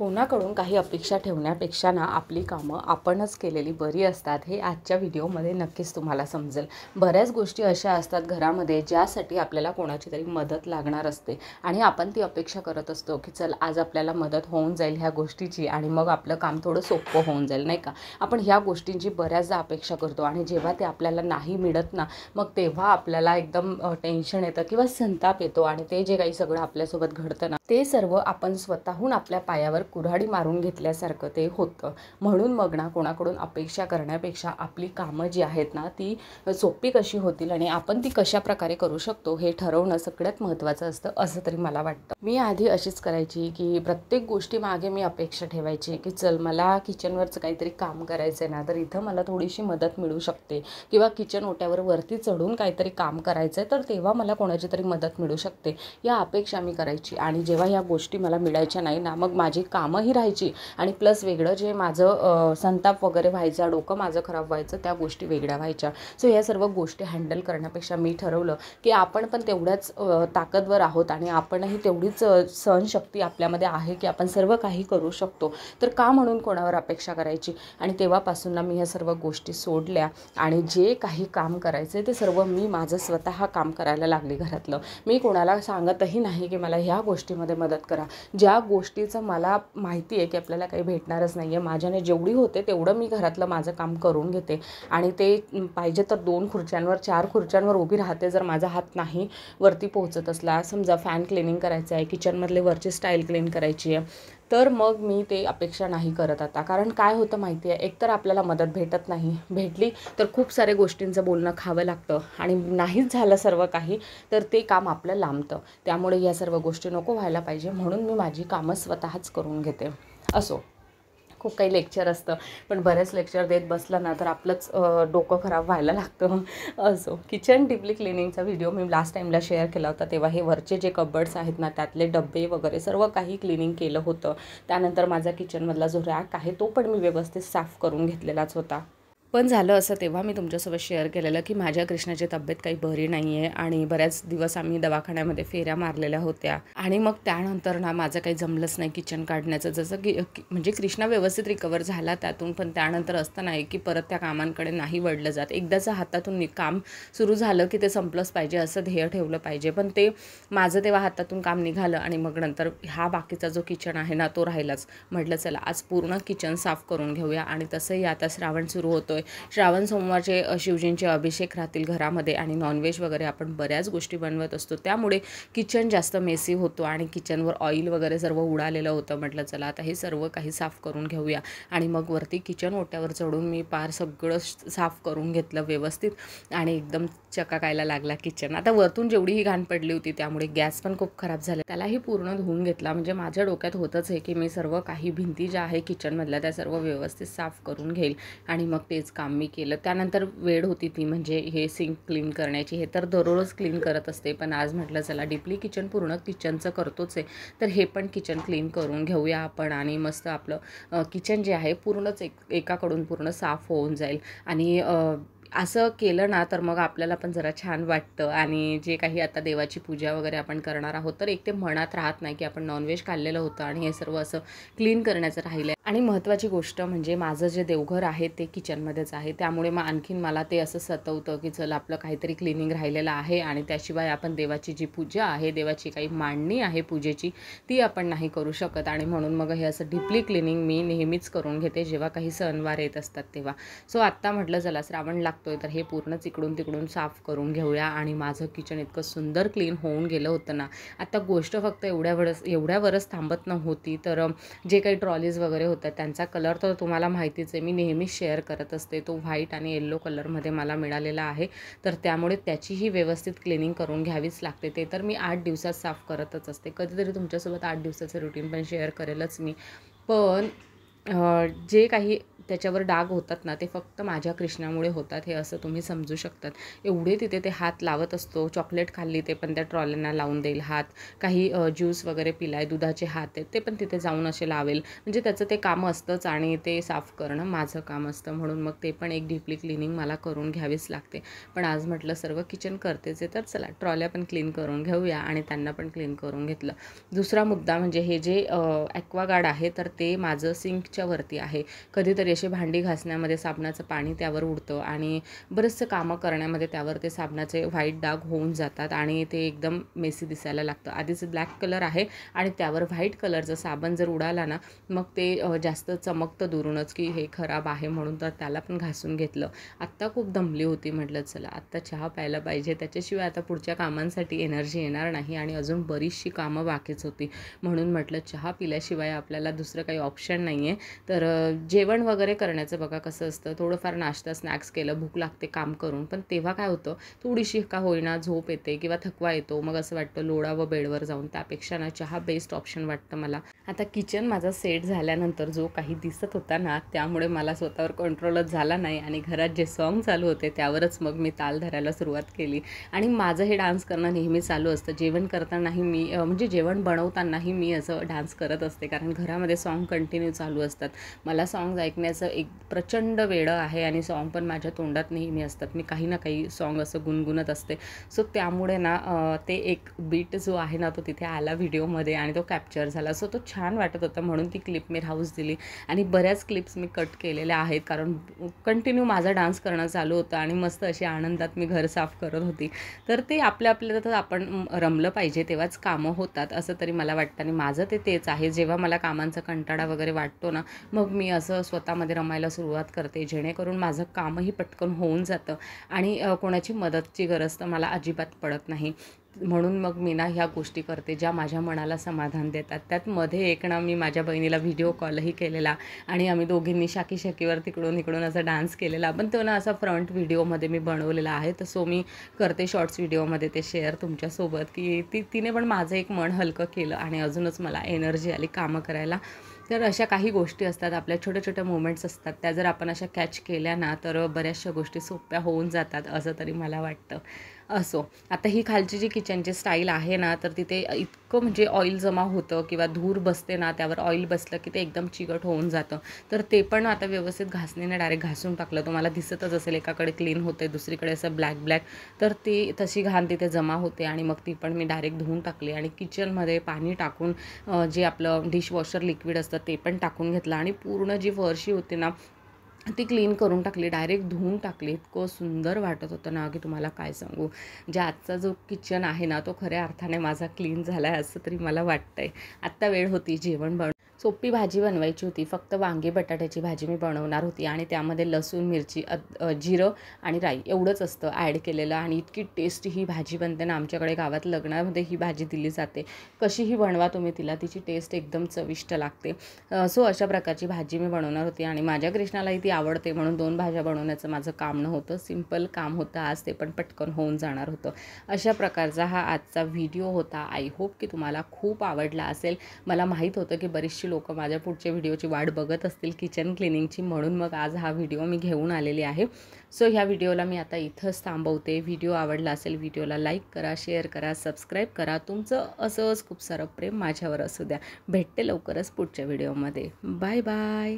कोणाकडून काही अपेक्षा ठेवण्यापेक्षा ना आपली कामं आपणच केलेली बरी असतात हे आजच्या व्हिडिओमध्ये नक्कीच तुम्हाला समजेल. बऱ्याच गोष्टी अशा असतात घरामध्ये ज्यासाठी आपल्याला कोणाची तरी मदत लागणार असते आणि आपण ती अपेक्षा करत असतो की चल आज आपल्याला मदत होऊन जाईल ह्या गोष्टीची आणि मग आपलं काम थोडं सोपं होऊन जाईल, नाही का. आपण ह्या गोष्टींची बऱ्याचदा अपेक्षा करतो आणि जेव्हा ते आपल्याला नाही मिळत ना, मग तेव्हा आपल्याला एकदम टेन्शन येतं किंवा संताप येतो आणि ते जे काही सगळं आपल्यासोबत घडतं ना ते सर्व आपण स्वतःहून आपल्या पायावर कुऱ्हाडी मारून घेतल्यासारखं ते होतं. म्हणून मग ना कोणाकडून अपेक्षा करण्यापेक्षा आपली कामं जी आहेत ना ती सोपी कशी होतील आणि आपण ती कशा प्रकारे करू शकतो हे ठरवणं सगळ्यात महत्त्वाचं असतं असं तरी मला वाटतं. मी आधी अशीच करायची की प्रत्येक गोष्टी मागे मी अपेक्षा ठेवायची की चल मला किचनवरचं काहीतरी काम करायचं आहे ना, तर इथं मला थोडीशी मदत मिळू शकते किंवा किचन ओट्यावर वरती चढून काहीतरी काम करायचं आहे तर तेव्हा मला कोणाची तरी मदत मिळू शकते, या अपेक्षा मी करायची. आणि जेव्हा ह्या गोष्टी मला मिळायच्या नाही ना, मग माझी कामंही राहायची आणि प्लस वेगळं जे माझं संताप वगैरे व्हायचा, डोकं माझं खराब व्हायचं, त्या गोष्टी वेगळ्या व्हायच्या. सो या सर्व गोष्टी हँडल करण्यापेक्षा मी ठरवलं की आपण पण तेवढ्याच ताकदवर आहोत आणि आपणही तेवढीच सहनशक्ती आपल्यामध्ये आहे की आपण सर्व काही करू शकतो. तर का म्हणून कोणावर अपेक्षा करायची. आणि तेव्हापासून ना मी ह्या सर्व गोष्टी सोडल्या आणि जे काही काम करायचं ते सर्व मी माझं स्वतः काम करायला लागले घरातलं. मी कोणाला सांगतही नाही की मला ह्या गोष्टीमध्ये मदत करा. ज्या गोष्टीचं मला माहिती आहे की आपल्याला काही भेटणारच नाही आहे, माझ्याने जेवढी होते तेवढं मी घरातलं माझं काम करून घेते आणि ते पाहिजे तर 2 खुर्च्यांवर 4 खुर्च्यांवर उभी राहते. जर माझा हात नाही वरती पोहोचत असला, समजा फॅन क्लिनिंग करायचं आहे, किचनमधले वरची स्टाईल क्लीन करायची आहे, तर मग मी ते अपेक्षा नाही करत आता. कारण काय होतं माहिती आहे, एकतर आपल्याला मदत भेटत नाही, भेटली तर खूप साऱ्या गोष्टींचं बोलणं खावं लागतं आणि नाहीच झालं सर्व काही तर ते काम आपलं लांबतं. त्यामुळे या सर्व गोष्टी नको व्हायला पाहिजे म्हणून मी माझी कामं स्वतःच करून घेते. असो, खूप काही लेक्चर असतं पण बरेच लेक्चर देत बसलं ना तर आपलंच डोकं खराब व्हायला लागतं. असो, किचन डीपली क्लिनिंगचा व्हिडिओ मी लास्ट टाईमला शेअर केला होता, तेव्हा हे वरचे जे कबर्ड्स आहेत ना त्यातले डब्बे वगैरे सर्व काही क्लिनिंग केलं होतं. त्यानंतर माझा किचनमधला जो रॅक आहे तो पण मी व्यवस्थित साफ करून घेतलेलाच होता. पण झालं असं, तेव्हा मी तुमच्यासोबत शेअर केलेलं की माझ्या कृष्णाची तब्येत काही बरी नाही आहे आणि बऱ्याच दिवस आम्ही दवाखान्यामध्ये फेऱ्या मारलेल्या होत्या आणि मग त्यानंतर ना माझं काही जमलंच नाही किचन काढण्याचं. जसं की म्हणजे कृष्णा व्यवस्थित रिकवर झाला त्यातून, पण त्यानंतर असतं नाही की परत त्या कामांकडे नाही वळलं जात. एकदाचं हातातून काम सुरू झालं की ते संपलंच पाहिजे असं ध्येय ठेवलं पाहिजे. पण ते माझं तेव्हा हातातून काम निघालं आणि मग नंतर हा बाकीचा जो किचन आहे ना तो राहिलाच. म्हटलं चला आज पूर्ण किचन साफ करून घेऊया. आणि तसंही आता श्रावण सुरू होतोय. श्रावण सोमवारचे शिवजींचे अभिषेक राहतील घरामध्ये आणि नॉनव्हेज वगैरे आपण बऱ्याच गोष्टी बनवत असतो, त्यामुळे किचन जास्त मेसी होतो आणि किचनवर ऑइल वगैरे सर्व उडालेलं होतं. म्हटलं चला आता हे सर्व काही साफ करून घेऊया. आणि मग वरती किचन ओट्यावर चढून मी पार सगळं साफ करून घेतलं व्यवस्थित आणि एकदम चकाकायला लागला किचन. आता वरतून जेवढीही घाण पडली होती त्यामुळे गॅस पण खूप खराब झाला, त्यालाही पूर्ण धुवून घेतला. म्हणजे माझ्या डोक्यात होतंच आहे की मी सर्व काही भिंती ज्या आहे किचनमधल्या त्या सर्व व्यवस्थित साफ करून घेईल आणि मग तेच काम मी केलं. त्यानंतर वेळ होती ती म्हणजे हे सिंक क्लीन करण्याची. हे तर दररोज क्लीन करत असते, पण आज म्हटलं चला डीपली किचन पूर्ण किचनचं करतोच आहे तर हे पण किचन क्लीन करून घेऊया आपण आणि मस्त आपलं किचन जे आहे पूर्णच एकाकडून पूर्ण साफ होऊन जाईल. आणि असं केलं ना तर मग आपल्याला पण जरा छान वाटतं. आणि जे काही आता देवाची पूजा वगैरे आपण करणार आहोत तर एक ते मनात राहत नाही की आपण नॉनव्हेज खाल्लेलं होतं आणि हे सर्व असं क्लीन करण्याचं राहिलं आहे. आणि महत्त्वाची गोष्ट म्हणजे माझं जे देवघर आहे ते किचनमध्येच आहे, त्यामुळे मग आणखीन मला ते असं सतवतं की चल आपलं काहीतरी क्लिनिंग राहिलेलं आहे आणि त्याशिवाय आपण देवाची जी पूजा आहे, देवाची काही मांडणी आहे पूजेची, ती आपण नाही करू शकत. आणि म्हणून मग हे असं डीपली क्लिनिंग मी नेहमीच करून घेते जेव्हा काही सणवार येत असतात तेव्हा. सो आत्ता म्हटलं चला श्रावण लागतोय तर हे पूर्णच इकडून तिकडून साफ करून घेऊया. आणि माझं किचन इतकं सुंदर क्लीन होऊन गेलं होतं ना. आता गोष्ट फक्त एवढ्यावरच थांबत नव्हती, तर जे काही ट्रॉलीज वगैरे होतात त्यांचा कलर तर तुम्हाला माहितीच आहे, मी नेहमीच शेअर करत असते. तो व्हाईट आणि येल्लो कलरमध्ये मला मिळालेला आहे, तर त्यामुळे त्याचीही व्यवस्थित क्लिनिंग करून घ्यावीच लागते. ते तर मी 8 दिवसात साफ करतच असते. कधीतरी तुमच्यासोबत 8 दिवसाचं रुटीन पण शेअर करेलच मी. पण जे काही त्याच्यावर डाग होतात ना, ते फक्त माझ्या कृष्णामुळे होतात हे असं तुम्ही समजू शकतात. एवढे तिथे ते हात लावत असतो. चॉकलेट खाल्ली ते पण त्या ट्रॉलींना लावून देईल हात. काही ज्यूस वगैरे पिलाय, दुधाचे हात आहेत ते पण तिथे जाऊन असे लावेल. म्हणजे त्याचं ते काम असतंच आणि ते साफ करणं माझं काम असतं. म्हणून मग ते पण एक डीपली क्लिनिंग मला करून घ्यावीच लागते. पण आज म्हटलं सर्व किचन करतेच आहे तर चला ट्रॉल्या पण क्लीन करून घेऊया आणि त्यांना पण क्लीन करून घेतलं. दुसरा मुद्दा म्हणजे हे जे ॲक्वागार्ड आहे तर ते माझं सिंकच्या वरती आहे. कधीतरी अशी भांडी घासण्यामध्ये साबणाचं पाणी त्यावर उडतं आणि बरेचसे कामं करण्यामध्ये त्यावर ते साबणाचे व्हाईट डाग होऊन जातात आणि ते एकदम मेसी दिसायला लागतं. आधीच ब्लॅक कलर आहे आणि त्यावर व्हाईट कलरचा साबण जर उडाला ना मग ते जास्त चमकतं दुरूनच की हे खराब आहे म्हणून. तर त्याला पण घासून घेतलं. आत्ता खूप दमली होती. म्हटलं चला आत्ता चहा प्यायला पाहिजे, त्याच्याशिवाय आता पुढच्या कामांसाठी एनर्जी येणार नाही आणि अजून बरीचशी कामं बाकीच होती. म्हणून म्हटलं चहा पिल्याशिवाय आपल्याला दुसरं काही ऑप्शन नाही आहे. तर जेवण वगैरे करण्याचं बघा कसं असतं, थोडंफार नाश्ता स्नॅक्स केलं, भूक लागते काम करून, पण तेव्हा काय होतं थोडीशी का होईना झोप येते किंवा थकवा येतो. मग असं वाटतं लोळावं बेडवर जाऊन. त्यापेक्षा ना चहा बेस्ट ऑप्शन वाटतं मला. आता किचन माझा सेट झाल्यानंतर जो काही दिसत होता ना त्यामुळे मला स्वतःवर कंट्रोलच झाला नाही आणि घरात जे सॉन्ग चालू होते त्यावरच मग मी ताल धरायला सुरुवात केली. आणि माझं हे डान्स करणं नेहमी चालू असतं. जेवण करतानाही मी म्हणजे जेवण बनवतानाही मी असं डान्स करत असते, कारण घरामध्ये सॉन्ग कंटिन्यू चालू असतात. मला सॉंग्स ऐकण्याचं एक प्रचंड वेडं आहे आणि सॉन्ग पण माझ्या तोंडात नेहमी असतात. मी काही ना काही सॉन्ग असं गुणगुणत असते. सो त्यामुळे ना ते एक बीट जो आहे ना तो तिथे आला व्हिडिओमध्ये आणि तो कॅप्चर झाला. सो तो छान वाटत होता म्हणून ती क्लिप मी राहूच दिली. आणि बऱ्याच क्लिप्स मी कट केलेल्या आहेत कारण कंटिन्यू माझा डान्स करणं चालू होतं आणि मस्त अशी आनंदात मी घर साफ करत होती. तर ते आपल्याला आपण रमलं पाहिजे तेव्हाच कामं होतात असं तरी मला वाटतं. आणि माझं तेच आहे. जेव्हा मला कामांचा कंटाळा वगैरे वाटतो ना मग मी असं स्वतःमध्ये रमायला सुरुवात करते, जेणेकरून माझं कामही पटकन होऊन जातं आणि कोणाची मदतची गरज तर मला अजिबात पडत नाही. म्हणून मग मी ना ह्या गोष्टी करते ज्या माझ्या मनाला समाधान देतात. त्यात मध्ये एक ना मी माझ्या बहिणीला व्हिडिओ कॉलही केलेला आणि आम्ही दोघींनी शाकीवर तिकडून इकडून असा डान्स केलेला. पण तो ना असा फ्रंट व्हिडिओमध्ये मी बनवलेला आहे. तर सो मी करते शॉर्ट्स व्हिडिओमध्ये ते शेअर तुमच्यासोबत की तिने पण माझं एक मन हलकं केलं आणि अजूनच मला एनर्जी आली कामं करायला. तर अशा काही गोष्टी असतात, आपल्या छोट्या मोमेंट्स असतात, त्या जर आपण अशा कॅच केल्या ना तर बऱ्याचशा गोष्टी सोप्या होऊन जातात असं तरी मला वाटतं. असो, आता ही खालची जी किचनची स्टाईल आहे ना तर तिथे इतकं म्हणजे ऑइल जमा होतं किंवा धूर बसते ना, त्यावर ऑइल बसलं की ते एकदम चिकट होऊन जातं. तर ते पण आता व्यवस्थित घासणीने डायरेक्ट घासून टाकलं. तुम्हाला दिसतच असेल एकाकडे क्लीन होते दुसरीकडे असं ब्लॅक. तर ती तशी घाण तिथे जमा होते आणि मग ती पण मी डायरेक्ट धुवून टाकली. आणि किचनमध्ये पाणी टाकून जे आपलं डिशवॉशर लिक्विड असतं ते पण टाकून घेतलं आणि पूर्ण जी फरशी होती ना ती क्लीन करून टाकली, डायरेक्ट धुवून टाकली. इतकं सुंदर वाटत होतं ना की तुम्हाला काय सांगू. म्हणजे आजचा जो किचन आहे ना तो खऱ्या अर्थाने माझा क्लीन झाला आहे असं तरी मला वाटतंय. आत्ता वेळ होती जेवण सोपी भाजी बनवायची होती. फक्त वांगे बटाट्याची भाजी मी बनवणार होती आणि त्यामध्ये लसूण, मिरची, जिरं आणि राई एवढंच असतं ॲड केलेलं. आणि इतकी टेस्टी ही भाजी बनते ना, आमच्याकडे गावात लग्नामध्ये ही भाजी दिली जाते. कशीही बनवा तुम्ही तिला, तिची टेस्ट एकदम चविष्ट लागते. सो अशा प्रकारची भाजी मी बनवणार होती आणि माझ्या कृष्णालाही ती आवडते म्हणून 2 भाज्या बनवण्याचं माझं काम नव्हतं. सिंपल काम होतं आज, ते पण पटकन होऊन जाणार होतं. अशा प्रकारचा हा आजचा व्हिडिओ होता. आय होप की तुम्हाला खूप आवडला असेल. मला माहीत होतं की बरीचशी लोक माझ्या पुढच्या व्हिडिओची वाट बघत असतील किचन क्लिनिंगची, म्हणून मग आज हा व्हिडिओ मी घेऊन आलेली आहे. सो ह्या व्हिडिओला मी आता इथंच थांबवते. व्हिडिओ आवडला असेल व्हिडिओला लाईक करा, शेअर करा, सबस्क्राईब करा. तुमचं असंच खूप सारं प्रेम माझ्यावर असू द्या. भेटते लवकरच पुढच्या व्हिडिओमध्ये. Bye bye.